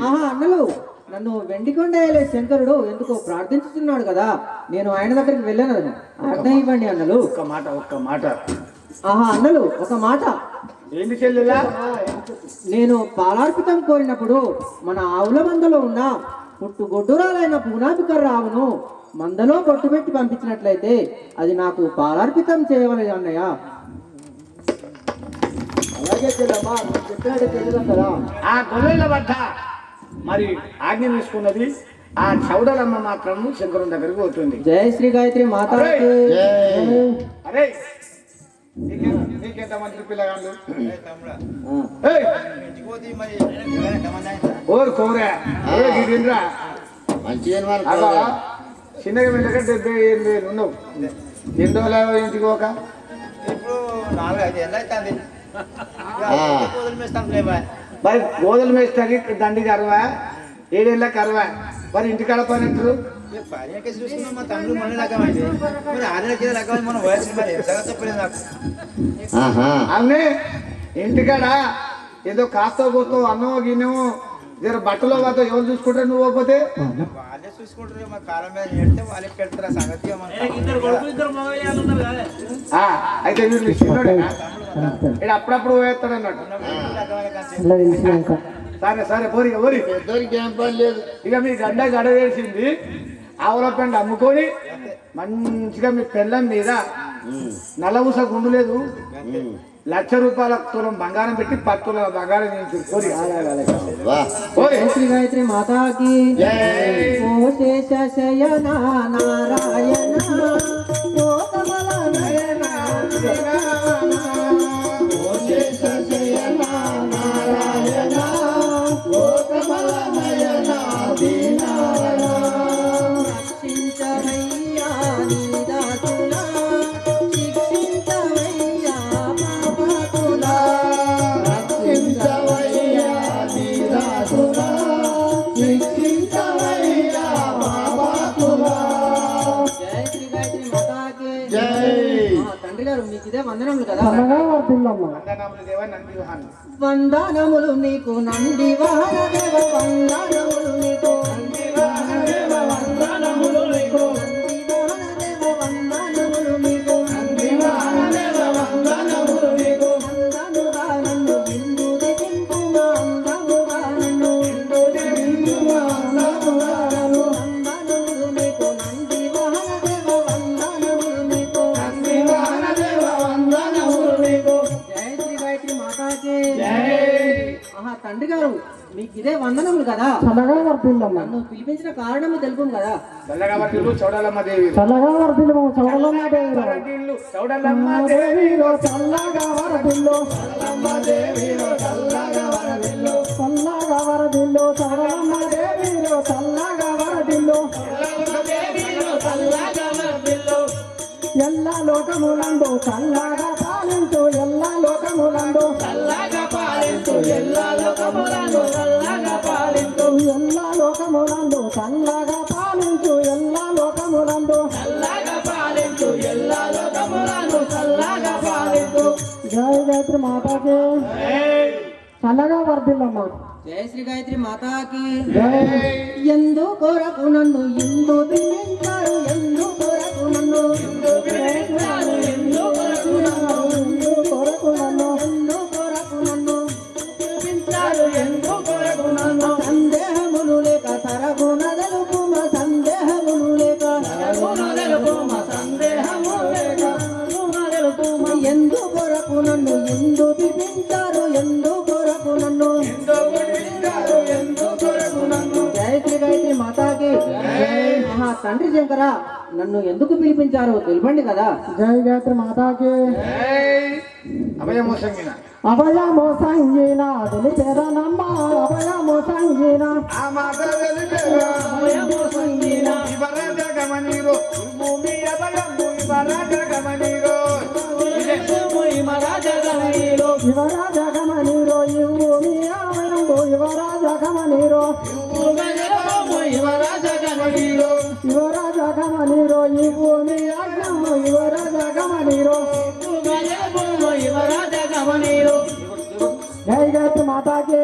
ఆహా అన్నలు, నన్ను వెండికొండయ్యలే శంకరుడు ఎందుకో ప్రార్థించుతున్నాడు కదా, నేను ఆయన దగ్గరికి వెళ్ళాను. అర్థం ఇవ్వండి అన్నలు. ఒక్క మాట. ఆహా అన్నలు, ఒక మాట. ఏంటి చెల్లెలా? నేను పాలార్పితం కోరినప్పుడు మన ఆవుల మందలో ఉన్న పుట్టు గొడ్డురాలైన పూనాపికర్ రావును మందలో పొట్టు పెట్టి పంపించినట్లయితే అది నాకు పాలార్పితం చేయవలేదు అన్నయ్య. అలాగే చెల్లమ్మా, చెప్పినట్టు తెలియదు కదా. ఆ గొల్లెల వద్ద మరి ఆజ్ఞ తీసుకున్నది. ఆ చౌడలమ్మ మాత్రం శంకరుని దగ్గరికి పోతుంది. జయ శ్రీ గాయత్రి మాతాకి. అరే నీకెంత మంది పిల్లగాళ్ళు? ఓరు కోరా చిన్నగా వెళ్ళక 78,000 ఉన్నావు. ఎన్ని రోజులు ఇంటికి ఒక ఇప్పుడు 4-5 ఏళ్ళు అవుతుంది. మరి గోధులు మేస్తాకి దండికి 60, 7 ఏళ్ళకి 60. మరి ఇంటికాడ పని అంటారు. చూసుకున్నాం మా తమ్ముడు మన రకమైంది, మరి 6 ఏళ్ళకి రకమైంది. మన వయసు మరి ఎంతగా చెప్పలేదు నాకు. అవునే ఇంటికాడ ఏదో కాస్తో కూస్తో అన్నమో గిన్నెమో జర బట్టలో వాతో ఎవరు చూసుకుంటారు? నువ్వు పోతే వాళ్ళే చూసుకుంటారు. మా కాలం మీద ఏడితే వాళ్ళే పెడతారు. ఆ సంగతి అయితే వీళ్ళు చిన్నోడేనా? ఇక్కడ అప్పుడప్పుడు పోయేస్తాడు అన్నట్టు. సరే సరే పోరి పోరి, పెద్దోరికి ఏం పని లేదు. ఇక మీ గడ్డ గడ వేసింది ఆవుల పెండ అమ్ముకొని మంచిగా మీ పెళ్ళం మీద నల్లబూస గుండు లేదు, 1,00,000 రూపాయల తులం బంగారం పెట్టి 10 తులాల బంగారం కోరి. శ్రీ గాయత్రి మాతాకి. ఓ శేష శయన నారాయణ, ఓ కమల నయన, ఓ శేష శయన నారాయణ, ఓ కమల నయన దీనాయన, రక్షించవయ్యా నీదాసుల, శిక్షించవయ్యా పాపకుల, రక్షించవయ్యా నీదాసుల, శిక్షించవయ్యా పాపకుల. జయ శ్రీ గాయత్రి మాతాకి. తండ్రి గారు మీకు ఇదే వందనములు కదా. వందనములు నీకు నంది వాహన దేవ, వందనములు నీకు నంది వాహన దేవ, వందనములు నీకు నంది వాహన దేవ, వందనములు నీకు నంది వాహన దేవ, వందనములు నీకు. అందముగా నన్ను బిందు దింపుమా, అందముగా నన్ను బిందు దింపుమా, అందముగా నన్ను. వందనములు నీకు నంది వాహన దేవ, వందనములు నీకు నంది వాహన దేవ, వందనములు నీకు. జయ శ్రీ గాయత్రి మాతాకి. ఆహా తండ్రి గారు మీకు ఇదే వందనములు కదా. చల్లగా వర్ధిల్లమ్మ, నన్ను పిలిపించిన కారణము తెలుపు కదా. చల్లగా వర్ధిల్లు చౌడలమ్మ దేవి, చల్లగా వర్ధిల్లు చౌడలమ్మ దేవి, చౌడలమ్మ దేవిలో చల్లగా వర్ధిల్లు, చల్లమ్మ దేవిలో చల్లగా వర్ధిల్లు, చల్లగా వర్ధిల్లు చౌడలమ్మ దేవిలో చల్లగా వర్ధిల్లు, చల్లగా వర్ధిల్లు. ఎల్ల లోకములందు చల్లగా పాలించు, ఎల్ల లోకములందు చల్లగా పాలించు, ఎల్ల లోకములందు చల్లగా పాలించు, ఎల్ల లోకములందు చల్లగా పాలించు, ఎల్ల లోకములందు చల్లగా పాలించు, ఎల్ల లోకములందు చల్లగా పాలించు. జయ గాయత్రి మాతాకి. చల్లగా వర్ధిల్లమ్మ. జయ శ్రీ గాయత్రి మాతాకి. ఎందు కొరకు నన్ను ఎందు బిందించారు, ఎందు కొరకు నన్ను ఎందు బిందించారు, ఎందు కొరకు నన్ను ఎందు కొరకు నన్ను ఎందు కొరకు నన్ను బిందించారు, ఎందు కొరకు నన్ను. సందేహములు లేక తరగున తెలుపుమ, సందేహములు లేక తరగున తెలుపుమ, సందేహములు లేక తరగున తెలుపుమ. ఎందు కొరకు నన్ను ఎందు బిందించారు, ఎందు కొరకు నన్ను ఎందు బిందించారు, ఎందు కొరకు నన్ను. జయ శ్రీ గాయత్రి మాతాకి. మహా తండ్రి శంకర, నన్ను ఎందుకు పిలిపించారో తెలిపండి కదా. జయ గాయత్రి మాతాకి. అభయమో సంగిన, అభయమో సంగీన తెలిపేదనమ్మ, అభయమో సంగీన, ఆ మాట తెలిపేదా, అభయమో సంగీన. ఇవరాజ గమనీరో భూమి అభయము, ఇవరాజ గమనీరో యువరాజ గమనీరో, యువరాజ గమనీరో, యువమి అభయము, యువరాజ గమనీరో, యువరాజ గమనీరో, యువరాజ గమనీరో, యువమి అజ్ఞము, యువరాజ గమనీరో, యువరాజ గమనీరో. జై గాయత్రి మాతాకి.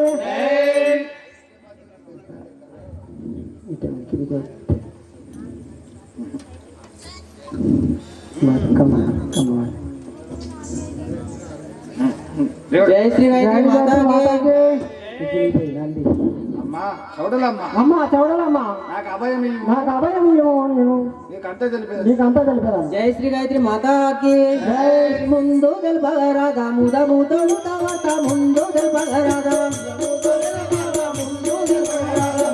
జై శ్రీ గాయత్రి మాతాకి అమ్మా చౌడలమ్మా అమ్మా చౌడలమ్మా నాకు అభయం ఇవ్వు. నాకు అభయం ఇవ్వు నేను నీకంతా తెలిపేది నీకంతా తెలిపాను. జై శ్రీ గాయత్రి మాతాకి ముందు గెలపగరాదా ముదము తోడుతావత ముందు గెలపగరాదా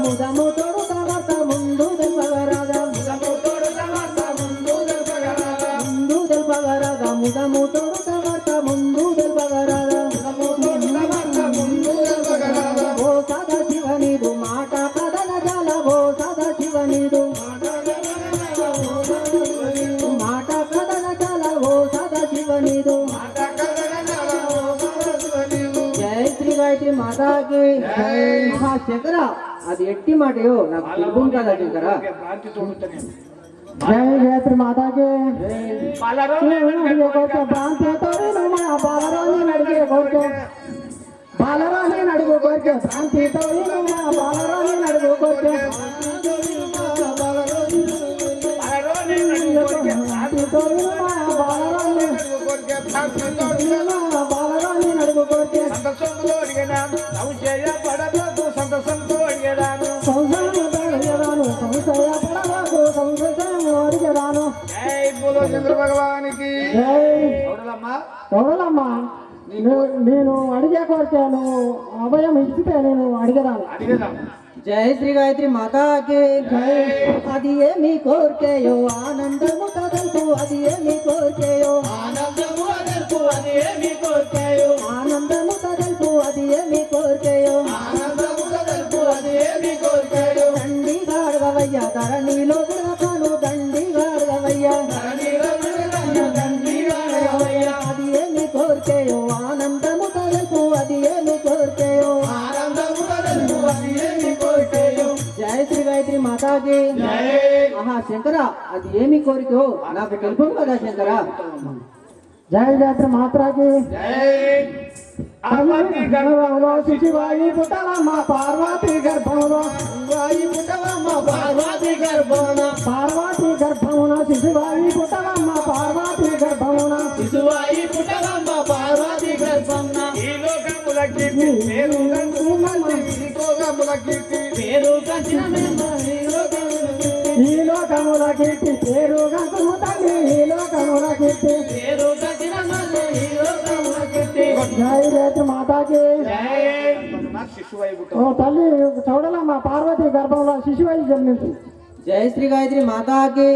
ముదము తోడుతావత ముందు గెలపగరాదా ముందు గెలపగరాదా ముదము తోడుతావత ముందు గెలపగరాదా ఓ సదా శివనిదు మాట కదల జల ఓ సదా శివనిదు మాట కదల జల ఓ సదా శివనిదు జై శ్రీ గాయత్రి మాతాకి మహాశంకర అది ఎట్టి మాటయో నాకు తెలుగు కదా శంకర భ్రాంతి తోడుతానే జై గాయత్రి మాతాకి పాలరో అడిగే కోరిక భ్రాంతి తోడినమ్మా బాలరాని అడిగే కోరిక బాలరాని అడుగు కోరిక భ్రాంతి తోడినమ్మా బాలరాని అడుగు కోరిక భ్రాంతి తోడినమ్మా బాలరాని బాలరాని అడుగు కోరిక సంతోషంతో అడిగినాను సంశయ పడబోతు సంతోషంతో అడిగేదాను సంసారం అడిగేదాను సంశయ పడవాకు సంశయం అడిగేదాను జై బోలో చంద్ర భగవానికి జై చౌడలమ్మా చూడాలమ్మా నేను అడిగే కోరిక నువ్వు అభయం ఇచ్చితే నేను అడిగేదాను అడిగేదాం జై శ్రీ గాయత్రి మాతాకి అది ఏమి కోరికయో ఆనందము కదల్పు అది ఏమి కోరికయో ఆనందము కదల్పు అది ఏమి కోరికయో ఆనందము కదల్పు అది ఏమి కోరికయో ఆనందము కదల్పు అది ఏమి కోరికయో దండి గాడగవయ్య ధరణిలో విడతాను దండి గాడగవయ్య ధరణిలో విడతాను దండి గాడగవయ్య అది ఏమి కోరికయో ఆనందము కదల్పు అది ఏమి కోరికయో ఆనందము కదల్పు అది ఏమి కోరికయో జై శ్రీ గాయత్రి మాతాకి ఆహా శంకర అది ఏమి కోరికో నాకు తెలుపు కదా శంకర జై గాయత్రి మాత్రాకి పార్వతీ గర్భంలో శిశువాయి పుట్టలమ్మ పార్వతీ గర్భంలో శివాయి పుట్టవమ్మ పార్వతీ గర్భమున పార్వతీ గర్భమున శిశువాయి పుట్టలమ్మ పార్వతీ గర్భమున శిశువాయి పుట్టవమ్మ పార్వతీ గర్భమున ఈ లోకముల కీర్తి పేరు లోకముల కీర్తి పేరు కంచిన ఈ లోకముల కీర్తి పేరు గంతుము తల్లి ఈ లోకముల కీర్తి పేరు కంచిన ఈ లోకమున కీర్తి జై గాయత్రి మాతాకి శిశువై పుట్ట ఓ తల్లి చూడలమ్మ పార్వతీ గర్భంలో శిశువై జన్మించు జై శ్రీ గాయత్రి మాతాకి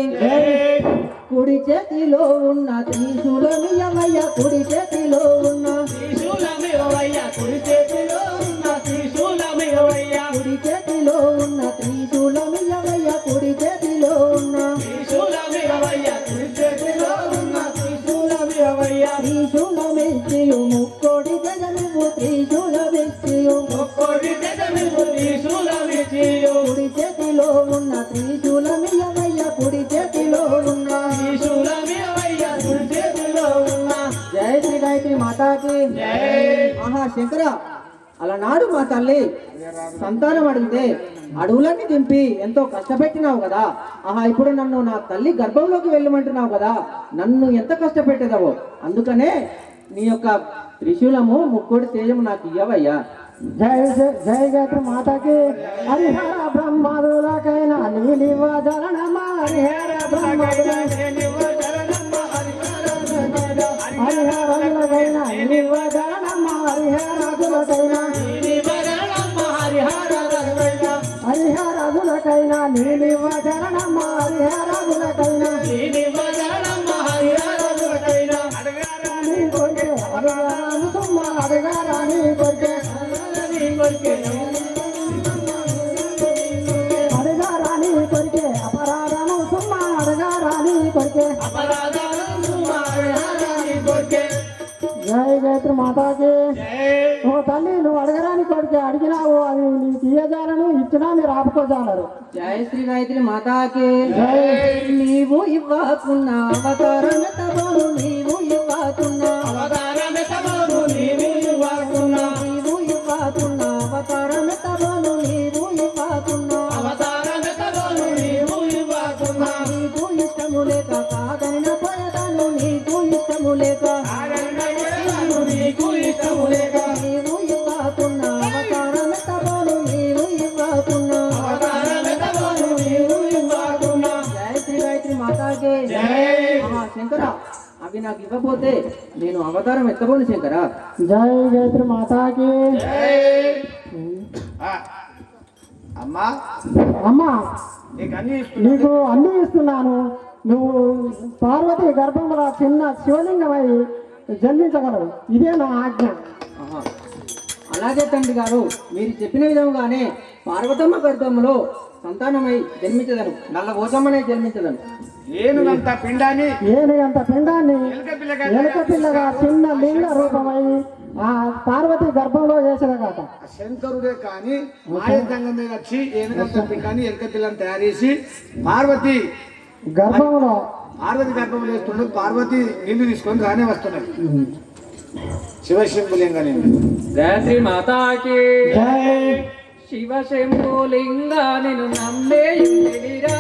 కుడి చేతిలో ఉన్న త్రిశూలమియమయ్య కుడి చేతిలో ఉన్న త్రిశూలమియమయ్య కుడి చేతిలో ఉన్న త్రిశూలమియమయ్య కుడి చేతిలో ఉన్న త్రిశూలమియమయ్య కుడి చేతిలో ఉన్న త్రిశూలమియమయ్య కుడి చేతిలో ఉన్న త్రిశూలమియమయ్య త్రిశూలమిచ్చియు ముక్కోడి జగమివు త్రిశూలమిచ్చియు ముక్కోడి జగమివు త్రిశూలమిచ్చియు కుడి చేతిలో ఉన్న త్రిశూలమియమయ్య కుడి చేతిలో ఉన్న త్రిశూలమియమయ్య కుడి చేతిలో ఉన్న జై శ్రీ గాయత్రి మాతాకి ఆహా శంకర అలనాడు మా తల్లి సంతానం అడిగితే అడవులన్నీ దింపి ఎంతో కష్టపెట్టినావు కదా ఆహా ఇప్పుడు నన్ను నా తల్లి గర్భంలోకి వెళ్ళమంటున్నావు కదా నన్ను ఎంత కష్టపెట్టేదావో అందుకనే నీ యొక్క త్రిశూలము ముక్కోడి తేజము నాకు ఇయ్యవయ్యా జై జై గాయత్రి మాతాకి హరిహర బ్రహ్మాదులకైనా నీలివ జరణమ హరిహర హరిహరులకైనా నీలివ జరణమ హరిహరులకైనా హరిహరులకైనా నీలివ జరణమ హరిహరులకైనా అడగారాని కొరికే అడగారాను సుమ్మ అడగారాని కొరికే అడగారాని కొరికే అపరాధము సుమ్మ అడగారాని కొరికే జై గాయత్రి మాతాకి ఓ తల్లి నువ్వు అడగరాని కొరికే అడిగినావు అది నీకు ఇయ్యజాలను ఇచ్చినా మీరు ఆపుకోజాలరు జై శ్రీ గాయత్రి మాతాకి నీవు ఇవ్వకున్న అవతారం తబోను నీవు ఇవ్వకున్న అవతారం తబోను నీవు ఇవ్వకున్న నీవు ఇవ్వకున్న అవతారం తబోను నీవు ఇవ్వకున్న అవతారం అవి నాకు ఇవ్వకపోతే నేను అవతారం ఎత్తబోను శంకరా. జై గాయత్రి మాతాకి. ఆ, అమ్మా అమ్మా నీకు అన్ని ఇస్తున్నా. నీకు అన్ని ఇస్తున్నాను. నువ్వు పార్వతి గర్భంలో చిన్న శివలింగమై జన్మించగలవు. ఇదే నా ఆజ్ఞ. ఆహా. అలాగే తండ్రి గారు, మీరు చెప్పిన విధంగానే పార్వతమ్మ గర్భంలో సంతానమై జన్మించదను, నల్ల ఓసమ్మనే జన్మించదను. ఏనుగంత పిండాన్ని ఏనుగంత పిండాన్ని ఎలుక పిల్లగా చిన్న లింగ రూపమై ఆ పార్వతి గర్భంలో వేసేదగాక. శంకరుడే కానీ మాయదంగం మీద వచ్చి ఏనుగంత పిండాన్ని ఎలుక పిల్లని తయారు చేసి పార్వతి గర్భంలో గర్భంలో వేస్తుండే. పార్వతి నీళ్లు తీసుకొని రానే వస్తున్నాయి. శివశంభులింగ నిన్ను గాయత్రి మాతాకి జై. శివశంభులింగ నిన్ను నమ్మేయుడిరా.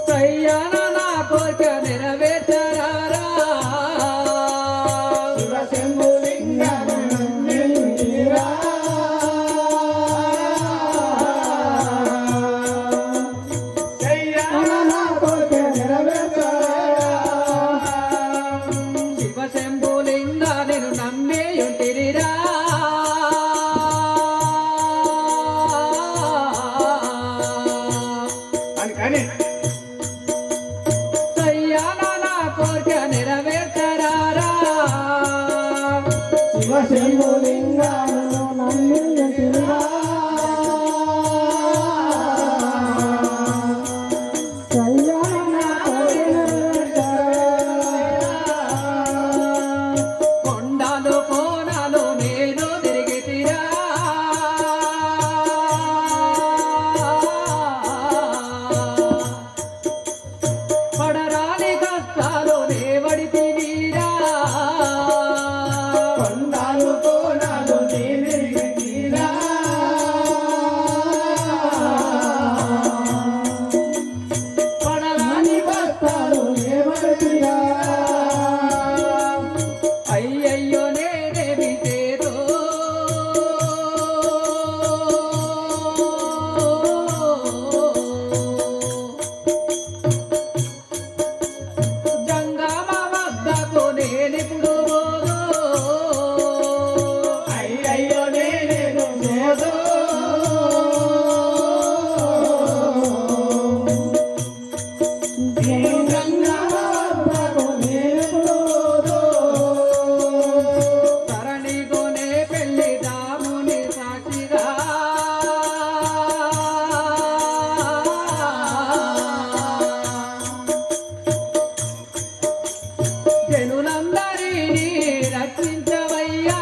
సయ్యాన నా కోరిక నెరవేర్చరారా. శివశంభులింగ శివశంభులింగ నిన్ను నమ్మేయుడిరా. కానీ సయ్యాన నా కోరిక నెరవేర్చరారా. శివశంభులింగాను నమ్మింటిరా. కొండలు కోణాలు నేను తిరిగితిరా. పడరాని కష్టాలు నేవడి తిరిగిరా. పడరాని కష్టాలు అయ్యయ్యో నేనేమి చేదో. జంగమ వద్దకు నేనిప్పుడు పోదు. అయ్యయ్యో నేనేమి చేదో. తరణిగోనే పెళ్లి దాముని సాక్షిగా. జనులందరినీ రక్షించవయ్యా.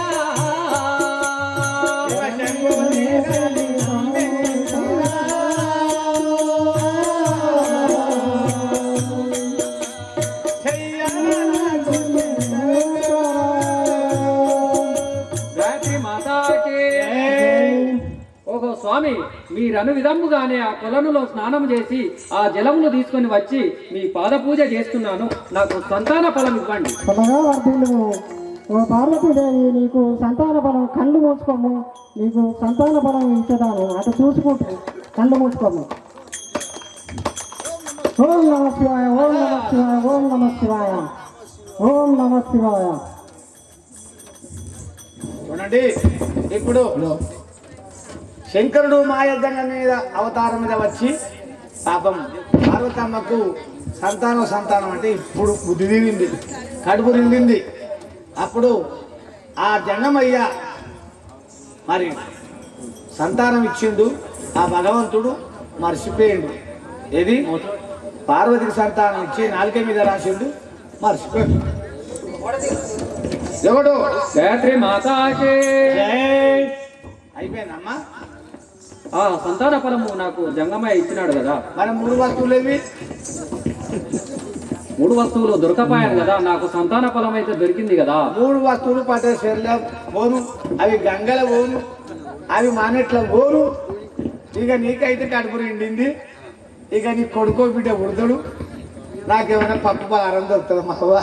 గాయత్రి మాతాకి. ఓహో స్వామి, మీరను విధముగానే ఆ కొలనులో స్నానం చేసి ఆ జలమును తీసుకొని వచ్చి మీ పాద పూజ చేస్తున్నాను. నాకు సంతాన ఫలం ఇవ్వండి. త్వరగా వర్ధిల్లు. ఓ పార్వతీదేవి, నీకు సంతాన బలం. కళ్ళు మూసుకోము, నీకు సంతాన బలం ఇచ్చేదాను. అటు చూసుకుంటూ కళ్ళు మూసుకోము. ఓం నమ శివాయ, ఓం నమ శివాయ, ఓం నమ శివాయ, ఓం నమ శివాయ. చూడండి, ఇప్పుడు శంకరుడు మాయదంగం మీద అవతారం మీద వచ్చి పాపం పార్వతమ్మకు సంతానం అంటే ఇప్పుడు బుద్ధి తీరింది, కడుపు నిండింది. అప్పుడు ఆ జంగమయ్య మరి సంతానం ఇచ్చిండు. ఆ భగవంతుడు మర్చిపోయిండు. ఏది పార్వతికి సంతానం ఇచ్చి నాలుక మీద రాసిండు, మర్చిపోయిండు. ఎవడు గాయత్రి మాతాకి. అయిపోయిందమ్మా. ఆ సంతాన ఫలము నాకు జంగమయ్య ఇచ్చినాడు కదా. మరి 3 వస్తువులు ఏవి? 3 వస్తువులు దొరకపోయాను కదా, నాకు సంతాన ఫలం అయితే దొరికింది కదా. 3 వస్తువులు పట్టేశ్వర్లో పోను, అవి గంగల పోను, అవి మానెట్ల పోను. ఇక నీకైతే కడుపు నిండింది. ఇక నీ కొడుకో బిడ్డ ఉడతాడు. నాకేమైనా పప్పు పలారం దొరుకుతుంది మా అవ్వ.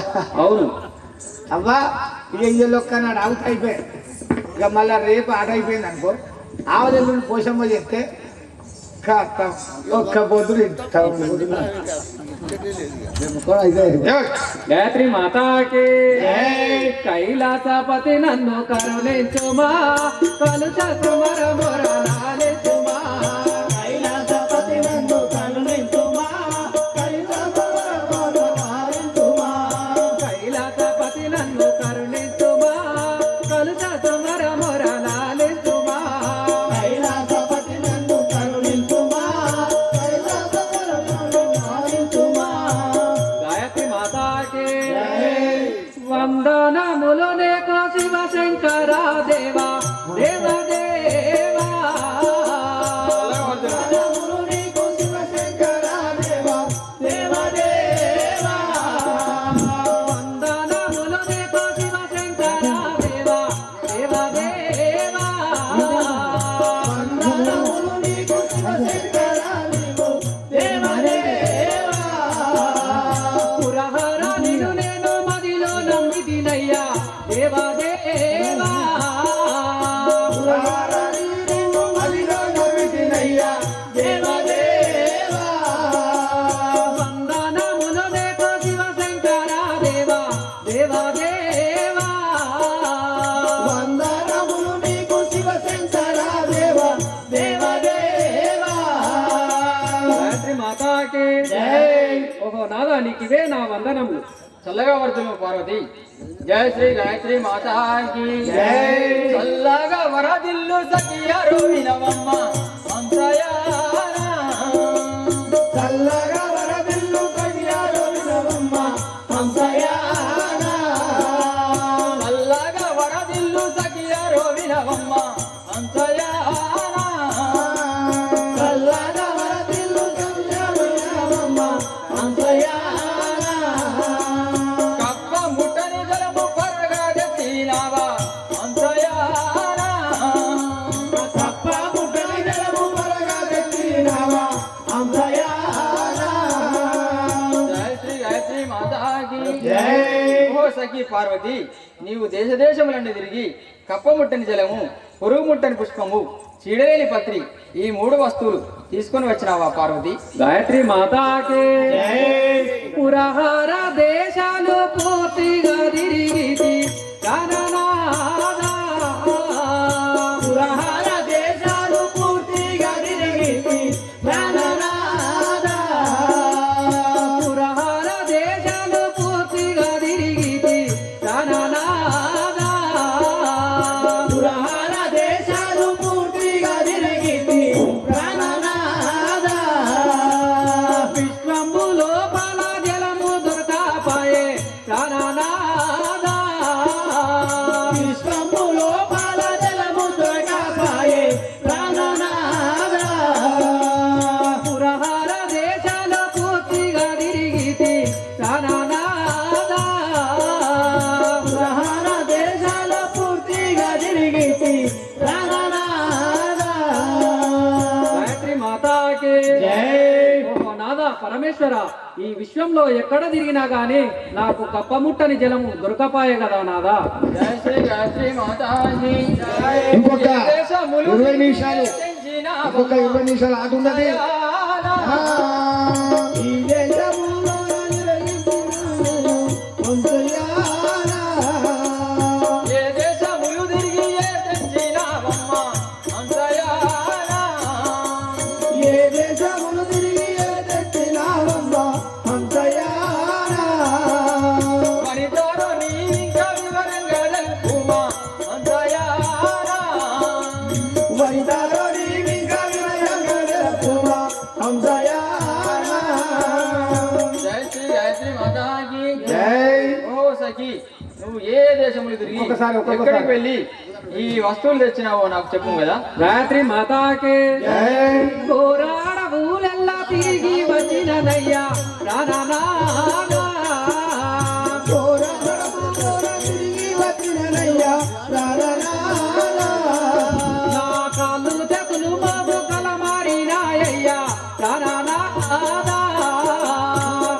అవును. అవ్వ ఇక ఇయ్యలొక్క నాడు అవుట్ అయిపోయాయి. ఇక మళ్ళీ రేపు ఆట అయిపోయింది అనుకో, ఆవదెల్లుని పోషమ్మ చేస్తే ఖాతం. ఒక్క పొద్దులు గాయత్రి మాతాకి కైలాసపతి నన్ను కరుణించుమా కలుష సుమర మొరలాలించుమా కైలాసపతి నన్ను కరుణించుమా కైలాసపతి నన్ను కరుణించుమా కలుష సుమర మొరలాలించుమా కైలాసపతి నన్ను కరుణించుమా గాయత్రి మాతాకి వందనములు నీకు శివ శంకర దేవా దేవ దేవా వందనములు నీకు శివశంకర దేవా దేవదేవా వందనములు నీకు శివ శంకర దేవా దేవ దేవా వందనములు నీకు శివశంకర నీకు దేవదేవా పురహర నిన్ను నేను మదిలో నమ్మితినయ్యా దేవ దేవా పురహరని నిన్ను మదిలో నమ్మితినయ్యా దేవదేవా వందనములు నీకు శివ శంకర దేవా దేవ దేవా వందనములు నీకు శివశంకర దేవా దేవదేవా గాయత్రి మాతాకి ఓహో నాదా నీకివే నా వందనములు చల్లగా వర్ధులు పార్వతి జయ శ్రీ గాయత్రి మాతాకి చల్లగా వరదిల్లు సఖియరు వినవమ్మ చల్లగా వరదిల్లు కళ్యాణో వినవమ్మ హంసయానా చల్లగా వరదిల్లు సఖియరు వినవమ్మ చల్లగా వరదిల్లు కళ్యాణో వినవమ్మ హంసయానా కప్ప ముట్టని జలము పరగా తెచ్చినావా తప్ప ముట్టని జలము పరగా తెచ్చినావా హంసయానా జయ శ్రీ గాయత్రి మాతాకి జై. ఓ సఖి పార్వతి నీవు దేశ దేశములన్నీ తిరిగి కప్పముట్టని జలము పురుగు ముట్టని పుష్పము చీడలేని పత్రి ఈ మూడు వస్తువులు తీసుకొని వచ్చినావా పార్వతి గాయత్రి మాతాకి పురహార దేశాలు పూర్తిగా తిరిగి పురహార దేశాలు పూర్తిగా తిరిగి ప్రాణనాథ పురహార దేశాలు పూర్తిగా తిరిగి పురహార దేశాలు పూర్తిగా తిరిగి ప్రాణనాథ విశ్వంబు లోపల జలము దొరకాపాయే ప్రాణనాదా విశ్వము లోపల జలము దొరకపాయే ప్రాణనాథ పురహార దేశాల పూర్తిగా తిరిగి ప్రాణనాదా పురహార దేశాల పూర్తిగా తిరిగి ప్రాణనాథ గాయత్రి మాతాకి ఓహో నాదా పరమేశ్వర ఈ విశ్వంలో ఎక్కడ తిరిగినా గాని నాకు కప్పముట్టని జలము దొరకపాయే కదా నాదా జయ శ్రీ గాయత్రి మాతాకి ఇంకొక 20 నిమిషాలు ఇంకొక 20 నిమిషాలు ఆట ఉన్నది ఈ దేశములో నిర్వహించును హంసయానా ఏ దేశములు తిరిగి ఏ తెచ్చినావమ్మ హంసయానా ఏ దేశములు తిరిగి ఏ తెచ్చినావమ్మ హంసయానా మణితోడు నీ ఇంకా వివరంగా తెలుపుమా హంసయానా వరిదారో నీవింకా వినయంగడపుమా హంసయానా జయ శ్రీ గాయత్రి మాతాకి జై. ఓ సఖి నువ్వు ఏ దేశములు తిరిగి ఒక్కసారి. ఎక్కడికి వెళ్ళి ఈ వస్తువులు తెచ్చినావో నాకు చెప్పు కదా గాయత్రి మాతాకి పోరాడ ఊలెల్లా తిరిగి వచ్చినదయ్యా రానాదా తిరిగి వచ్చినయ్యా ప్రాణనాథ నా కాళ్ళు తెగులు బాబు కలమారినాయ్యా రానాదా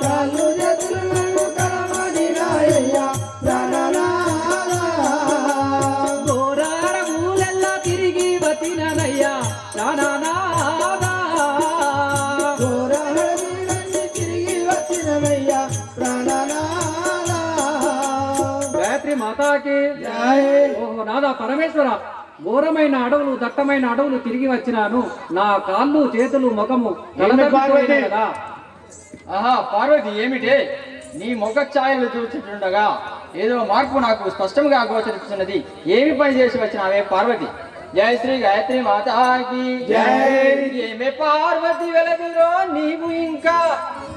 కళ్ళు చేతులు నన్ను కలమడినాయ్యా ప్రాణనాథ పోరాడ ఊలెల్లా తిరిగి వచ్చినదయ్యా గాయత్రి మాతాకి ఓహో నాదా పరమేశ్వర, ఘోరమైన అడవులు దట్టమైన అడవులు తిరిగి వచ్చినాను. నా కాళ్ళు చేతులు ముఖము నలదప్పిపోయినాయి కదా. ఆహా పార్వతి, ఏమిటే నీ ముఖ ఛాయలు చూస్తుండగా ఏదో మార్పు నాకు స్పష్టంగా గోచరిస్తున్నది. ఏమి పని చేసి వచ్చినావే పార్వతి? జయ శ్రీ గాయత్రి మాతాకి ఏమే పార్వతి వెలదిరో, నీవు ఇంకా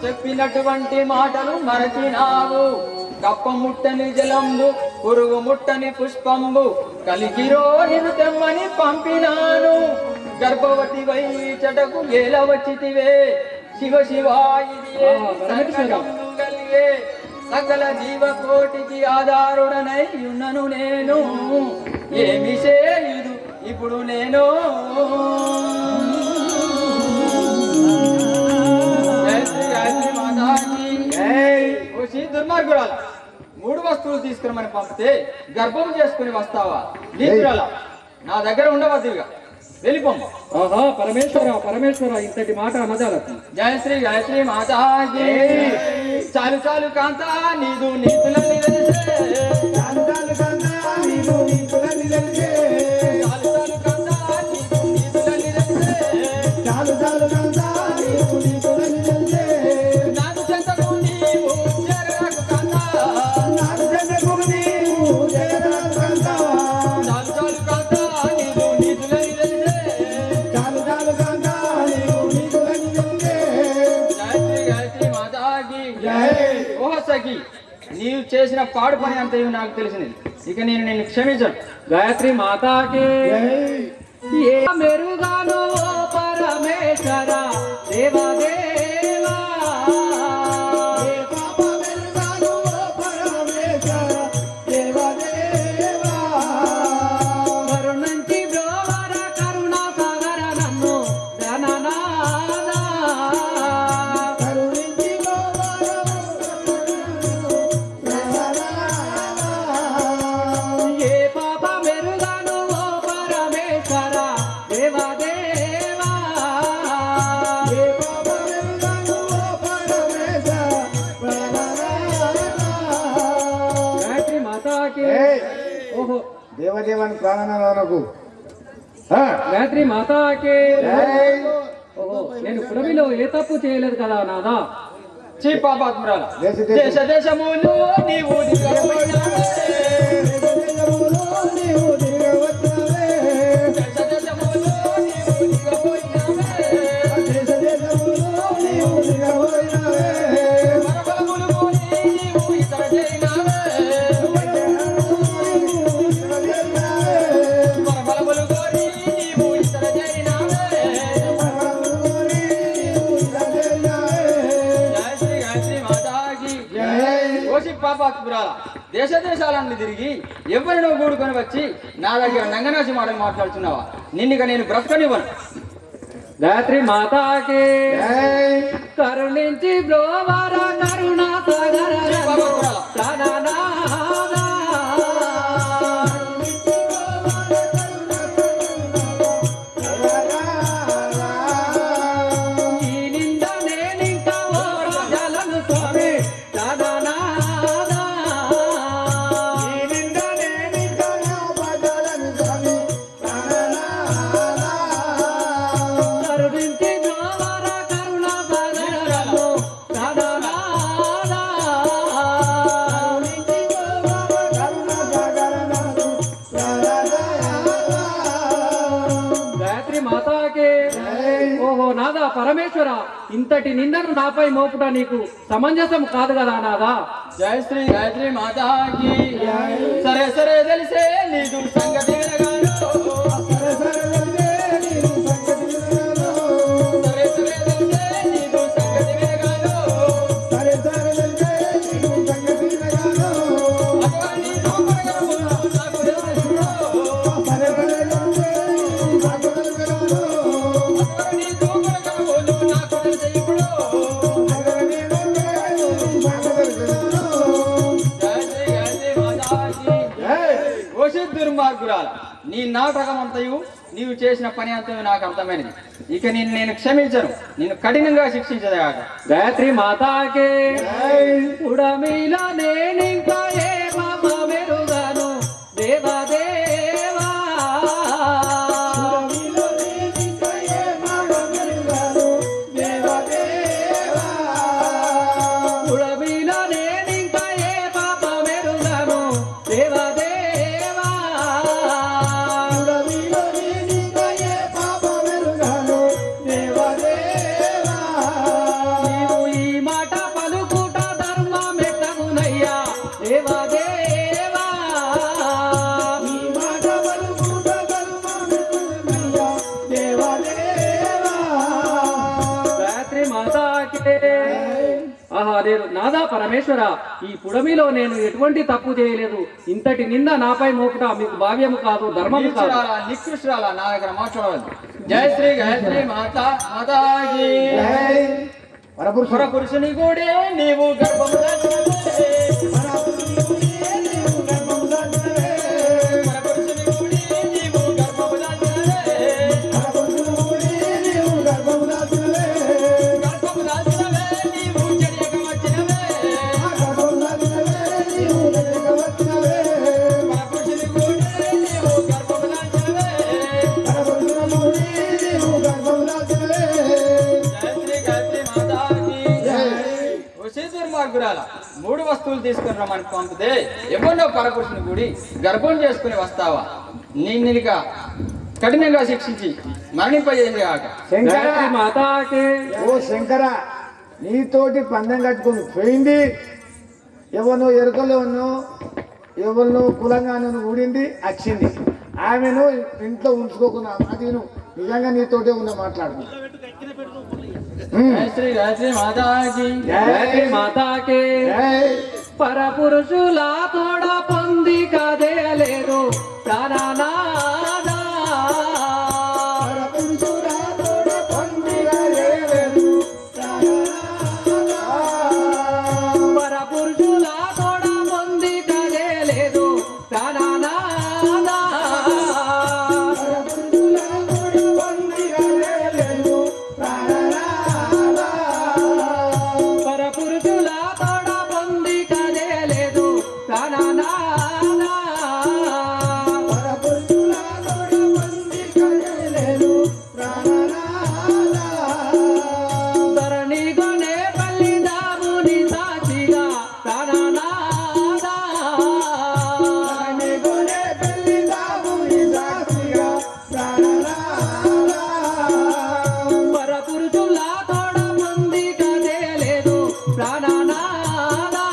చెప్పినటువంటి మాటలు మరచినావు. కప్ప ముట్టని జలంబు పురుగు ముట్టని పుష్పంబు కలిగిరో నిన్ను తెమ్మని పంపినాను. గర్భవతి వై చెటకు ఏల వచ్చితివే. శివ శివ ఇది సంకటంబు కలిగే సకల జీవకోటికి ఆధారుడనై ఉన్నను నేను. ఏమి చేయదు ఇప్పుడు నేను. జయ శ్రీ గాయత్రి మాతాకి. ఓ శ్రీ దుర్మార్గురాల, 3 వస్తువులు తీసుకురమని పంపితే గర్భం చేసుకుని వస్తావా? నీతురాల, నా దగ్గర ఉండవద్దుగా, వెళ్ళిపోమ్మ. ఆహా పరమేశ్వర పరమేశ్వర, ఇంతటి మాట అనజాలకి. జయ శ్రీ గాయత్రి మాతాకి. చాలు చాలు కాంత నీదు నీతులని తెలిసే. చాలు చాలు కాంత నీదు నీతులని తెలిసే. నాదు చెంతకు నీవు చేరరాకు కాంత. చాలు చాలు కాంత నీదు నీతులని తెలిసే. గాయత్రి మాతాకి. ఓహ సఖి, నీవు చేసిన పాడు పని అంత నాకు తెలిసింది. ఇక నేను నిన్ను క్షమించను. గాయత్రి మాతాకి. ఏ మెరుగాను ఓ పరమేశ్వర దేవదేవా. కరుణించి బ్రోవర కరుణా సాగర నన్ను ధననాదా. ఏ పాప మెరుగాను ఓ పరమేశ్వర దేవదేవా. గాయత్రి మాతాకి. ఓహో దేవదేవాని ప్రాణనాలకు గాయత్రి మాతాకి. ఓహో నేను పురవిలో ఏ తప్పు చేయలేదు కదా నాదా. చీ పాపాత్మురాల, దేశ దేశములు నీవు దిగబోయినావే. దేశ దేశములు నీవు దిగబోయినావే. మరబలములు పోని నీవు ఇతర చేరినావే. మరబలములు పోని నీవు ఇతర చేరినావే. జయ శ్రీ గాయత్రి మాతాకి. ఓసి పాపాత్మురాల, దేశ దేశాలన్నీ తిరిగి ఎవరినో కూడుకొని వచ్చి నా దగ్గర నంగనాసి మాటలు మాట్లాడుతున్నావా? నిన్నుగా నేను బ్రతకనివ్వను. గాయత్రి మాతాకి. కరుణించి బ్రోవర కరుణా సాగర పాపాత్మురాల, ధననాదా. ఈ నింద నేనింక ఓడగలను స్వామి ధననాదా. కరుణించి బ్రోవర కరుణా సాగర నన్ను ధననాదా. గాయత్రి మాతాకి. ఓహో నాదా పరమేశ్వర, ఇంతటి నిందను నాపై మోపుట నీకు సమంజసం కాదు కదా నాదా. జయ శ్రీ గాయత్రి మాతాకి. సరే సరే తెలిసే నీదు సంగతి వినగాను. సరే సరే తెలిసే నీదు సంగతి వినగాను. అటువంటి నమ్మకములు నాకు తెలుసును. అటువంటి నమ్మకములు నాకు తెలుసు ఇప్పుడు. జయ శ్రీ గాయత్రి మాతాకి. ఓషి దుర్మార్గురాల, నీ నాటకం అంతయు నీవు చేసిన పని అంతయు నాకు అర్థమైనది. ఇక నేను క్షమించను, నిన్ను కఠినంగా శిక్షించదగాక. గాయత్రి మాతాకి. ఉడమిలో నేనింకా ఏ పాప మెరుగను దేవా దేవా నీ మాట పలుకుట కరుణమయ్యా దేవా దేవా. గాయత్రి మాతాకే. ఆహా నేను నాదా పరమేశ్వర, ఈ పుడమిలో నేను ఎటువంటి తప్పు చేయలేదు. ఇంతటి నింద నాపై మోపుట మీకు భావ్యము కాదు, ధర్మము కాదు. నీచురాలా, నికృష్టురాలా, నా దగ్గర మాట్లాడవద్దు. జయ శ్రీ గాయత్రి మాతాకి. జై పరపురుషుడు పురుషుని కూడా నీవు గర్భము దాల్చినవే. పరపురుషుని కూడా నీవు గర్భము దాల్చినవే. గర్భము దాల్చినవే, నీవు చెరియక వచ్చినవే. పరపురుషుని కూడా నీవు గర్భము దాల్చినవే. జయ శ్రీ గాయత్రి మాతాకి. ఓ దుర్మార్గురాల, 3 వస్తువులు తీసుకుని రమ్మని పంపితే ఎవరినో పరపురుషుని కూడి గర్భం చేసుకుని వస్తావా? నిన్నిక కఠినంగా శిక్షించి మరణింపజేసి కాక. శంకర గాయత్రి మాతాకే. ఓ శంకర, నీతోటి పందెం కట్టుకుని పోయింది ఎవరినో ఎరుకలోనో ఎవరినో కులంగానో ఊడింది వచ్చింది. ఆమెను ఇంట్లో ఉంచుకోకున్నా అది నిజంగా నీతోటే ఉన్న మాట్లాడుకున్నా. జయ శ్రీ గాయత్రి మాతాకి. గాయత్రి మాతాకే. జై పరపురుషుల తోడ పొంది కదేలేదు ప్రాణనాదా. పరపురుషుల తోడ పొంది కదేలేదు ప్రాణనాదా. పరపురుషుల తోడ పొంది కదేలేదు ప్రాణనాదా. ధరణి గొనే పల్లి దాముని సాక్షిగా ప్రాణనాదా. పరపురుషుల తోడ పొంది కదేలేదు ప్రాణనాదా.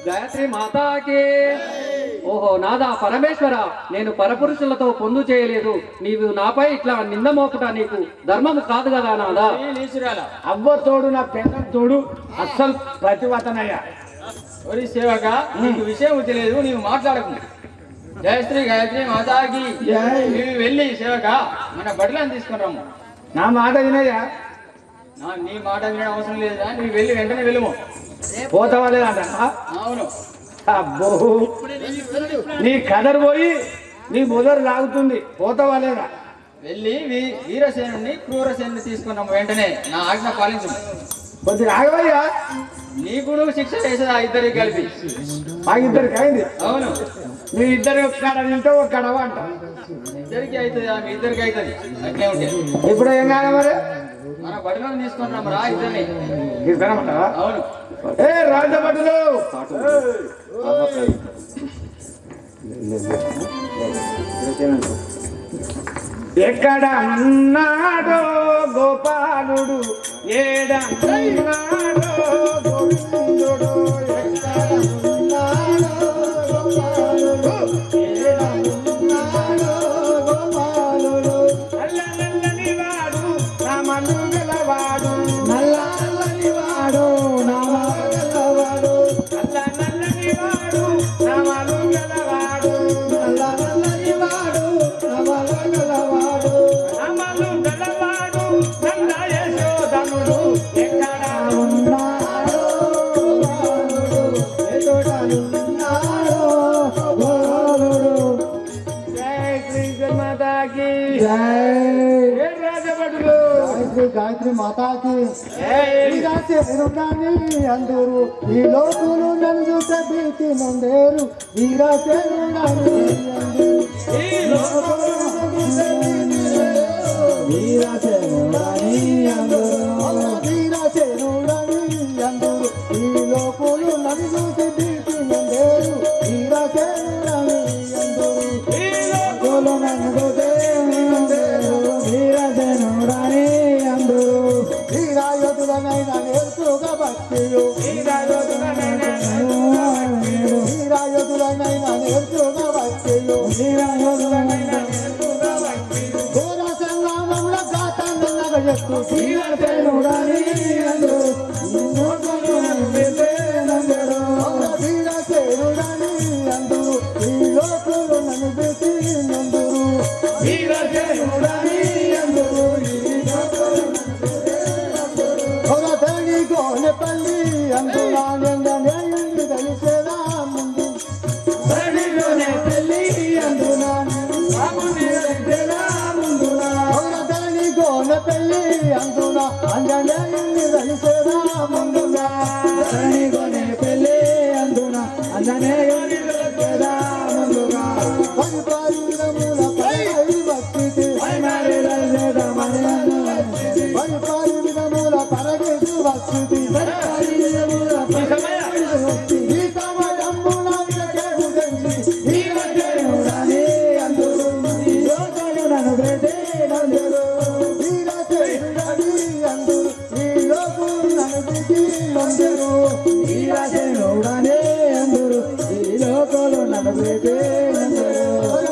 గాయత్రి మాతాకి. ఓహో నాదా పరమేశ్వర, నేను పరపురుషులతో పొందు చేయలేదు. నీవు నాపై ఇట్లా నింద మోపుట నీకు ధర్మము కాదు కదా నాదా. ఈ నీచురాల, అవ్వ తోడు నా పెద్ద తోడు అస్సలు ప్రతివతనయ్యా. ఒరి సేవక, నీకు విషయం తెలియదు, నీవు మాట్లాడకు. జయ శ్రీ గాయత్రి మాతాకి. నీవు వెళ్ళి సేవక మన బట్టలను తీసుకుని రమ్ము. నా మాట వినయ్యా. నీ మాట వినడం అవసరం లేదా, నీవు వెళ్ళి వెంటనే వెళ్ళము. పోతావాలేదంట. అవును. అబ్బో నీ కదరు పోయి నీ మొదలు లాగుతుంది. పోతావాలేదా? వెళ్ళి వీరసేనుని క్రూరసేనుని తీసుకుని రమ్ము వెంటనే. నా ఆజ్ఞ పాలించు. కొద్దిగా ఆగవయ్యా. నీకు శిక్ష వేసేది ఆ ఇద్దరికి కలిపి. మాకిద్దరికి అయింది. అవును, మీ ఇద్దరు ఒక్కడ తింటే ఒక కడవ అంట. ఇద్దరికి అవుతుంది, మీ ఇద్దరికి అవుతుంది. అట్లే ఉంటే ఇప్పుడు ఏం కాదు మరి మన బట్టలను తీసుకుని రమ్మరా ఇద్దరిని. తీసుకురామంటావా? అవును. ఏ రాజభటులు, ఎక్కడ ఉన్నాడో గోపాలుడు, ఏడన్నాడో గోవిందుడు. ఎక్కడ ఉన్నాడో గోపాలుడు, ఏడన్నాడో గోపాలుడు. నల్ల నల్లని వాడు రామను గలవాడు, నల్ల నల్లని వాడు రామను గలవాడు, నల్ల నల్లని వాడు రామను గలవాడు, నల్ల నల్లని వాడు రామను గలవాడు, రామను గలవాడు నంద యశోదనుడు. ఎక్కడ ఉన్నాడో గోపాలుడు, ఎక్కడ ఉన్నాడో గోపాలుడు. జై శ్రీ మాతాకి జై. రాజభటులు గాయత్రి మాతాకి జై. అందరూ ఈ లోకులు నన్ను చూసే భీతి నందేరు వీరసేనుడని వీరసేనుడని అందరూ ఈ లోకులు నన్ను చూసే భీతి నందేరు వీరసేనుడని అందరూ ఈ లోకులు నన్ను చూసే వీరసేనుడని వీరాయోధులనైనా నేర్చుగా భక్తియు వీరాయోధులనైనా నేర్చుగా భక్తియు ఘోర సంగ్రామంలో గాతాంగంగా చెప్తూ వీరసేనుడని అందరూ వీరసేనుడని అందరూ ఈ లోకులు నన్ను పెట్టి నందురు వీరసేనుడని అందరూ పల్లి అందులోనే కలిసేదా ముందు తల్లిలోనే పెళ్ళి అందులోని గోన పెళ్ళి అందున అంజనేయుని కలిసేదా ముందుగా గోనె పెళ్ళి అందున అంజనేయుని కలిసేదా ముందుగా పరిపాలనముల పై భక్తి పరిపాలనముల పరగేసు భక్తి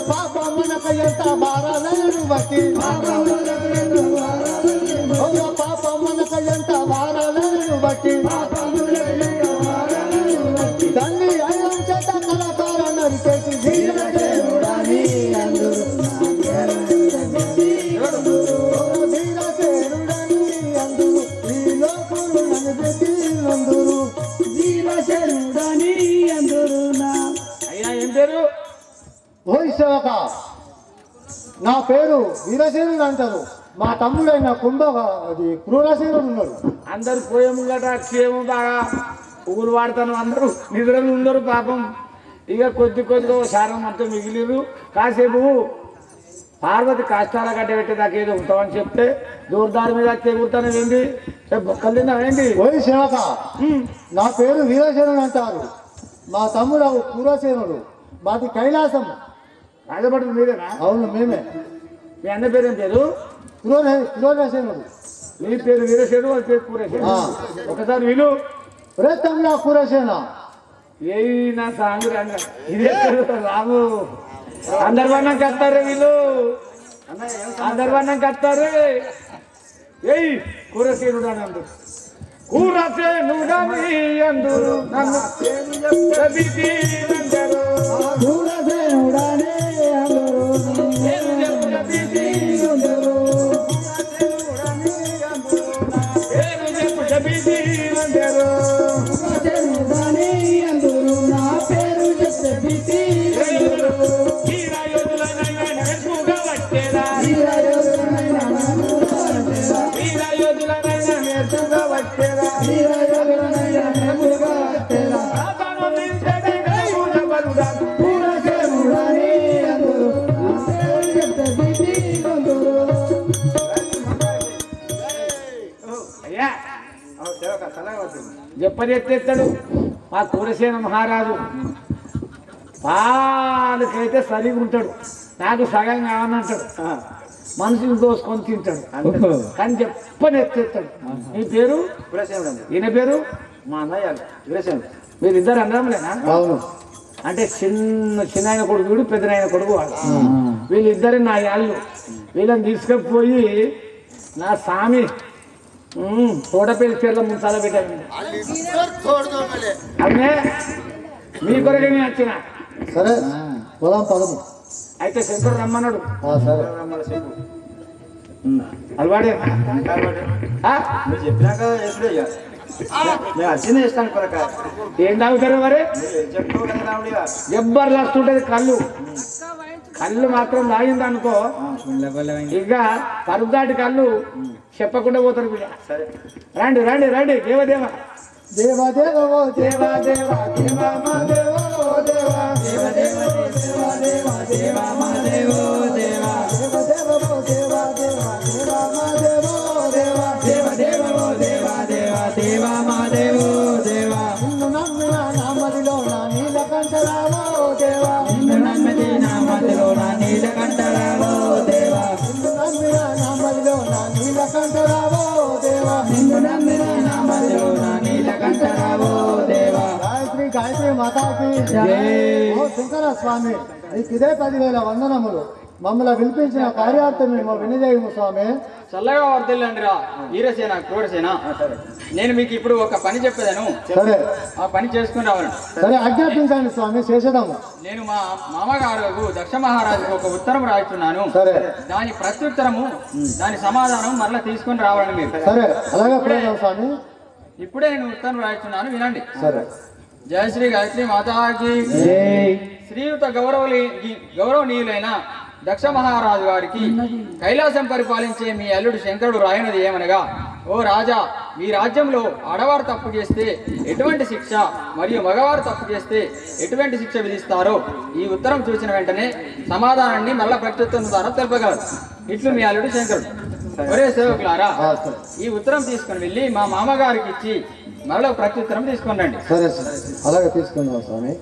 పాపమ్మనకయ్యంత బారాలను బట్టి పాపమ్మనకయ్యంత బారాలను బట్టి తల్లి అయ్యం చేత కళాకార నరికేసి వీరసేనుడని అందరూ ఈ లోకులు నన్ను పెట్టి నందురు వీరసేనుడని అందరూ అయ్యా ఏం పేరు? ఓయ్ సేవక, నా పేరు వీరసేనుడు అంటారు. మా తమ్ముడైన అది క్రూరసేనుడు ఉన్నాడు. అందరు పోయే ముంగట క్షేమం బాగా ఊరు వాడతాను, అందరూ నిద్రలు ఉండరు పాపం. ఇక కొద్దిగా శారం అంతా మిగిలిరు. కాసేపు పార్వతి కాష్టాల గడ్డ పెట్టేదాకా ఏదో ఉంటామని చెప్తే దూరదారి మీద తెగుతాను ఏంటి బొక్కలు తిన్నావేంటి? ఓయ్ సేవక, నా పేరు వీరసేనుడు అంటారు. మా తమ్ముడు క్రూరసేనుడు. మాది కైలాసం. రాజభటులు మీరేనా? అవును, మేమే. మీ అన్న పేరు ఏం పేరు? క్రూరసేనుడు. మీ పేరు వీరసేను, వాళ్ళ పేరు కూరసేను. ఒకసారి వీలు తమ్ముడా క్రూరసేన. ఏ నా సాంగ్ రంగ ఇదే రాము. అందర్వన్నం కత్తారు వీళ్ళు, అందర్వన్నం కత్తారు. ఏయ్ కూరసేనుడు అని అందరు కూరసేనుడని అందరు నన్ను క్రూరసేనుడని అందరూ నా పేరు చెప్పి చెప్పనెత్తేస్తాడు మా కూరసేన మహారాజు. పాలకైతే సరిగా ఉంటాడు, నాకు సగం కావాలంటాడు, మనుషులు దోసుకొని తింటాడు. కానీ చెప్పని ఎత్తేస్తాడు. నీ పేరు? ఈయన పేరు? మా అన్నయ్య వీరసేనుడు. మీరు ఇద్దరు అన్నదమ్ములేనా? అవును. అంటే చిన్న ఆయన కొడుకు వీడు, పెద్ద ఆయన కొడుకు వాడు. వీళ్ళిద్దరు నా యాళ్ళు. వీళ్ళని తీసుకుపోయి నా స్వామి తోటపల్లి చీరల ముంచాల పెట్టాను. అవునే మీ కొరకే నేను వచ్చిన. సరే పోదాం పదము. అయితే శంకర్ రమ్మన్నాడు. సరే అలవాడే మీరు చెప్పినాక వేసుడే ఇక నేను వచ్చింది ఇస్తాను కొరక. ఏం తాగుతారు మరి? చెప్తావు కదా రావుడిగా. జబ్బర్ లాస్తుంటది కళ్ళు. కళ్ళు మాత్రం తాగింది అనుకో ఇక పరుదాటి కళ్ళు చెప్పకుండా పోతారు. రండి రండి రండి. దేవదేవ దేవదేవ ఓ దేవా దేవా దేవా మా దేవో దేవా దేవదేవ దేవా దేవా దేవా మా దేవో దేవా దేవదేవ ఓ దేవా దేవా దేవా మా దేవో దేవా దేవదేవ ఓ దేవా దేవా దేవా మా దేవో దేవా నిన్ను నమ్మిన నామదిలో నా నీలకంఠరావో దేవా నిన్ను నమ్మిన నామదిలో నా నీలకంఠరావో దేవా నిన్ను నమ్మిన నామదిలో నా నీలకంఠరావో దేవా నిన్ను నమ్మిన గాయత్రి మాతాకి ఓ శంకర స్వామి నీకు ఇదే 10,000 వందనములు. మమ్మల్ని పిలిపించిన కార్యార్థం మేము వినిజయము స్వామి. చల్లగా వర్దిల్లండి రా వీరసేన క్రూరసేన. నేను మీకు ఇప్పుడు ఒక పని చెప్పేదాను, సరే ఆ పని చేసుకుని రావాలండి. సరే ఆజ్ఞాపించండి స్వామి, చేసేదాము. నేను మా మామగారు దక్ష మహారాజుకు ఒక ఉత్తరం రాయిస్తున్నాను. సరే దాని ప్రత్యుత్తరము దాని సమాధానం మరలా తీసుకొని రావాలని మీరు. సరే అలాగే ప్రయోజనం స్వామి. ఇప్పుడే నేను ఉత్తరం రాయిస్తున్నాను, వినండి. సరే జయ శ్రీ గాయత్రి మాతాకి. శ్రీయుత గౌరవనీయులైన దక్ష మహారాజు గారికి కైలాసం పరిపాలించే మీ అల్లుడు శంకరుడు రాయనది ఏమనగా, ఓ రాజా, మీ రాజ్యంలో ఆడవారు తప్పు చేస్తే ఎటువంటి శిక్ష మరియు మగవారు తప్పు చేస్తే ఎటువంటి శిక్ష విధిస్తారో ఈ ఉత్తరం చూసిన వెంటనే సమాధానాన్ని మళ్ళా ప్రత్యుత్తరం ద్వారా తెలుపగలరు. ఇట్లు మీ అల్లుడు శంకరుడు. ఒరే సేవకులారా, ఈ ఉత్తరం తీసుకుని వెళ్ళి మా మామగారికి ఇచ్చి మరలా ప్రత్యుత్తరం తీసుకొని రండి. సరే సరే అలాగే తీసుకుందాం స్వామి.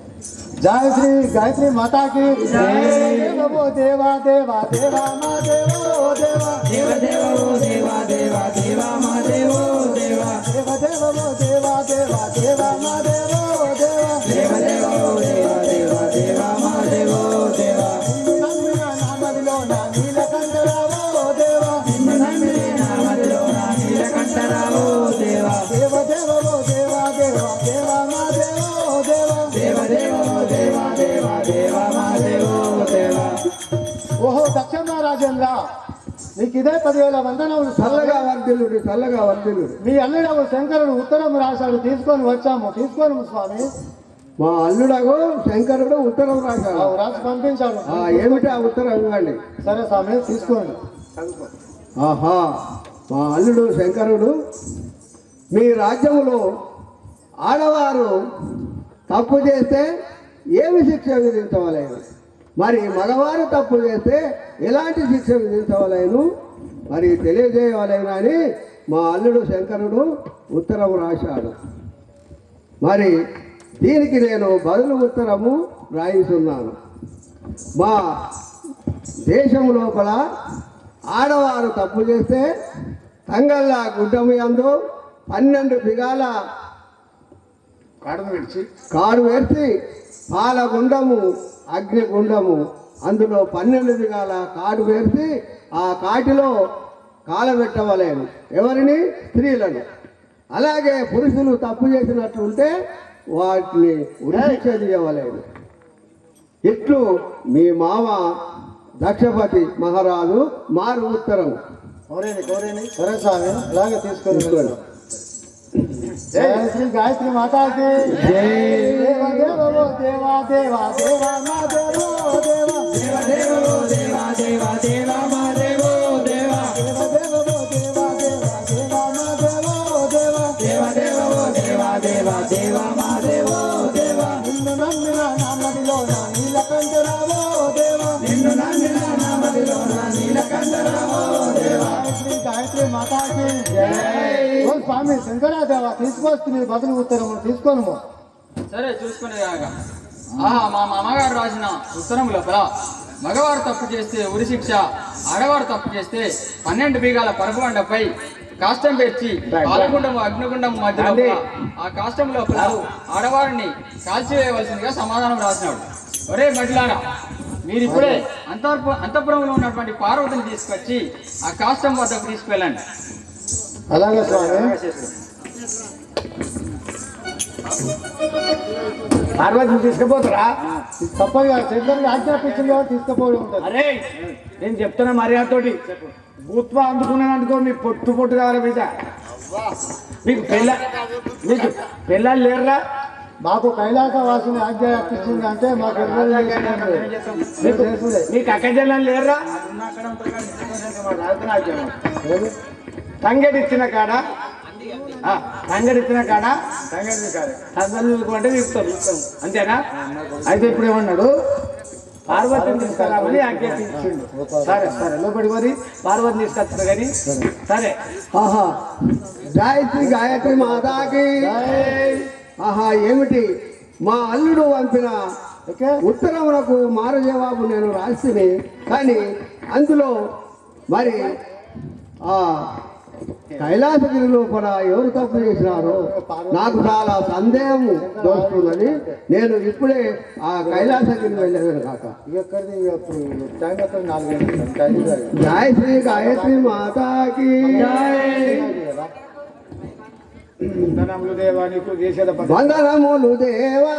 జయ శ్రీ గాయత్రి మాతాకి దేవో దేవా దేవా దేవా మా దేవో దేవా దేవ దేవో దేవా దేవా దేవా మా దేవో దేవా దేవ దేవో దేవా దేవా దేవా మా దేవో దేవా దేవ దేవో దేవా దేవా దేవా మా దేవో దేవా నమ్మిన నామదిలో నా నీలకంఠరావో దేవా నమ్మిన నామదిలో నా నీలకంఠరావో దేవా దేవ దేవో దేవా దేవా దేవా మా దేవో దేవా దేవ దేవో దేవా దేవా దేవా మా దేవో దేవా. ఓహో దక్ష మహారాజేంద్ర, నీకు ఇదే 10,000 వందనములు. చల్లగా వర్ధిల్లుడు, చల్లగా వర్ధిల్లుడు. మీ అల్లుడవు శంకరుడు ఉత్తరం రాశాడు, తీసుకొని వచ్చాము. తీసుకొని స్వామి. మా అల్లుడగు శంకరుడు ఉత్తరం రాశాడు, రాసి పంపించాడు. ఏమిటి ఆ ఉత్తరం ఇవ్వండి. సరే స్వామి తీసుకోండి. ఆహా, మా అల్లుడు శంకరుడు, మీ రాజ్యములో ఆడవారు తప్పు చేస్తే ఏమి శిక్ష విధించవలేను, మరి మగవారు తప్పు చేస్తే ఎలాంటి శిక్ష విధించవలేను మరి తెలియజేయవలేను అని మా అల్లుడు శంకరుడు ఉత్తరం రాశాడు. మరి దీనికి నేను బదులు ఉత్తరము రాయిస్తున్నాను. మా దేశం లోపల ఆడవారు తప్పు చేస్తే తంగళ్ళ గుడ్డము యందు 12 బిగాల కాడు వేర్చి పాలగుండము అగ్నిగుండము అందులో 12 బిగాల కాడు వేర్చి ఆ కాటిలో కాలబెట్టవలేను. ఎవరిని? స్త్రీలను. అలాగే పురుషులు తప్పు చేసినట్లుంటే వాటిని ఉరిశిక్ష చేయవలేను. ఇట్లు మీ మామ దక్షపతి మహారాజు మారు ఉత్తరం. సరే స్వామి అలాగే తీసుకొని. జయ శ్రీ గాయత్రి మాతాకి దేవ దేవో దేవా దేవా దేవా మా దేవో దేవా దేవ దేవో దేవా దేవా దేవా మా దేవో దేవా దేవ దేవో దేవా దేవా దేవా మా దేవో దేవా దేవ దేవో దేవా దేవా దేవా మా దేవో దేవా నిన్ను నమ్మిన నామదిలో నా నీలకంఠరావో దేవా నిన్ను నమ్మిన నామదిలో నా నీలకంఠరావో దేవా. శ్రీ గాయత్రి మాతాకి ఓ స్వామి శంకరాదేవ తీసుకొస్తుంది బదులు ఉత్తరము తీసుకోను. సరే చూసుకునే మా మామగారు రాసిన ఉత్తరం లోపల మగవారు తప్పు చేస్తే ఉరి శిక్ష, ఆడవారు తప్పు చేస్తే 12 బీగాల పరపబండపై కాష్టం పెంచి పాలగుండము అగ్నిగుండము మధ్యలో ఆ కాష్టం లోపల ఆడవారిని కాల్చివేయవలసిందిగా సమాధానం రాసినాడు. ఒరే మహిళారా, మీరు ఇప్పుడే అంతఃపురంలో ఉన్నటువంటి పార్వతిని తీసుకొచ్చి ఆ కాష్టం వద్దకు తీసుకువెళ్ళండి. అలాగే స్వామి. పార్వతిని తీసుకుపోతారా? తప్పగా శంకరుడు ఆజ్ఞాపించింది కాబట్టి తీసుకుపోవడం ఉంటుంది. అరే నేను చెప్తున్నా మర్యాదతోటి భూత్వా అందుకున్నాను అనుకో, మీ పొట్టు పొట్టు కావాలి మీద. మీకు పిల్లలు లేరురా? మాకు కైలాస వాసిని ఆజ్ఞాపించింది అంటే మాకు మీకు అక్కజల్లని లేరురా? తంగడిచ్చిన కాడ అంటే తీస్తాం అంతేనా? అయితే ఇప్పుడు ఏమన్నాడు? పార్వతిని తీసుకురామని ఆజ్ఞాపించిండు. సరే సరే లోపడి మరి పార్వతిని తీసుకొచ్చారు కానీ సరే. ఆహా, గాయత్రి గాయత్రి మాతాకి. ఆహా, ఏమిటి మా అల్లుడు పంపిన ఉత్తరమునకు మారు జవాబు నేను రాసిని, కానీ అందులో మరి కైలాసగిరి లోపల ఎవరు తప్పు చేసినారో నాకు చాలా సందేహం దోస్తున్నది. నేను ఇప్పుడే ఆ కైలాసగిరి వెళ్ళాను కాక. జై శ్రీ గాయత్రి మాతాకి వందనములు దేవా నీకు చేసేద వందనములు దేవా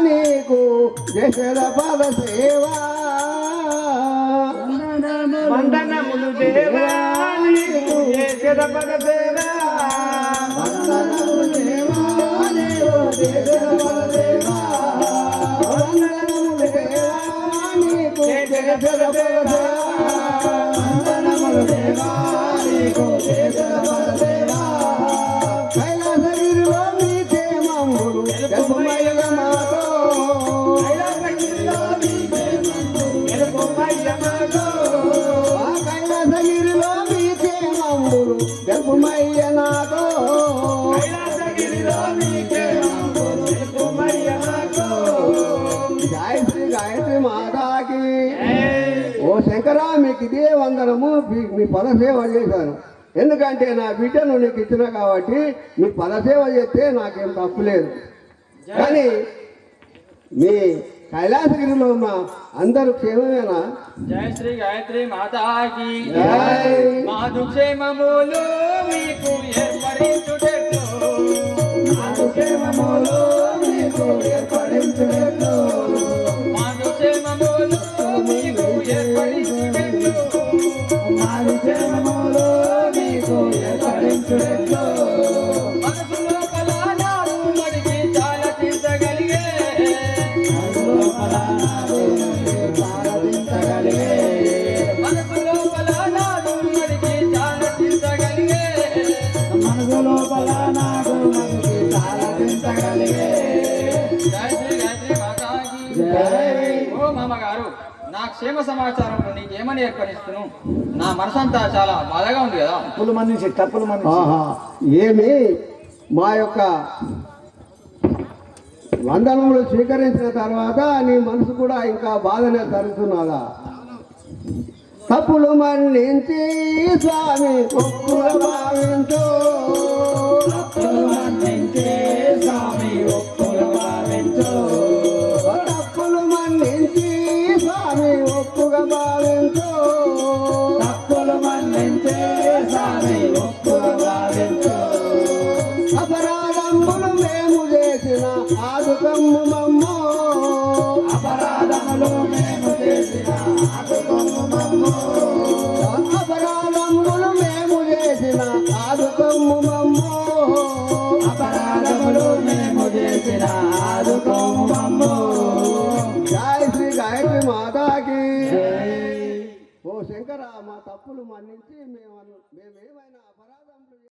నీకు చేసేద పద సేవా. వందనములు దేవా నీకు చేసేద పద సేవా. వందనములు దేవా నీకు చేసేద పద సేవా. వందనములు దేవా నీకు చేసేద పద సేవా. వందనములు దేవా నీకు చేసేద పద సేవా. కైలాసగిరిలో నీ క్షేమములు తెలుపుమయ్య మాతో. కైలాసగిరిలో నీ క్షేమములు తెలుపుమయ్య మాతో. కైలాసగిరిలో నీ క్షేమములు తెలుపుమయ్య నాతో. కైలాసగిరిలో నీ క్షేమములు తెలుపుమయ్య నాతో. జై శ్రీ గాయత్రి మాతాకి. ఓ శంకరా, మీకు ఇదే వందనము. మీ పదసేవ చేశాను. ఎందుకంటే నా బిడ్డను నీకు ఇచ్చిన కాబట్టి మీ పదసేవ చేస్తే నాకేం తప్పు లేదు. కానీ మీ కైలాసగిరిలో ఉన్న అందరూ క్షేమమేనా? జై శ్రీ గాయత్రి మాతాకి జై. మాధు క్షేమములు మీకు ఏర్పడించుటెట్లు. మాధు క్షేమములు మీకు ఏర్పడించుటెట్లు. మాధు క్షేమములు మీకు ఏర్పడించుటెట్లు. మాధు క్షేమములు మీకు ఏర్పడించుటెట్లు. మనసు లోపల నాడు మడికి చాలా తీర్చగలిగే. మనసు లోపల నాడు మడికి చాలా తీర్చగలిగే. జై శ్రీ గాయత్రి మాతాకి. ఓ మామగారు, నా క్షేమ సమాచారంలో నీకేమని ఏర్పడిస్తున్నాను? నా మనసంతా చాలా బాధగా ఉంది కదా. తప్పులు మన్నించి తప్పులు మన్నించి ఆహా, ఏమి మా యొక్క వందనములు స్వీకరించిన తర్వాత నీ మనసు కూడా ఇంకా బాధనే తరుగుతున్నదా? తప్పులు మన్నించి స్వామి ఒప్పుల భావించు. తప్పులు మన్నించి స్వామి ఒప్పుల భావించు. తప్పులు మన్నించి స్వామి ఒప్పుగా భావించు. తప్పులు మన్నించి స్వామి ఒప్పుగా భావించు. అపరాధములు మేము చేసిన ఆదుకమ్ము మమ్ము. అపరాధములు మేము చేసిన ఆదుకమ్ము మమ్ము. అపరాధములు మేము చేసిన ఆదుకమ్ము మమ్ము. అపరాధములు మేము చేసిన ఆదుకమ్ము మమ్ము. జై శ్రీ గాయత్రి మాతాకి. ఓ శంకర, మా తప్పులు మన్నించి మేమేమైనా అపరాధం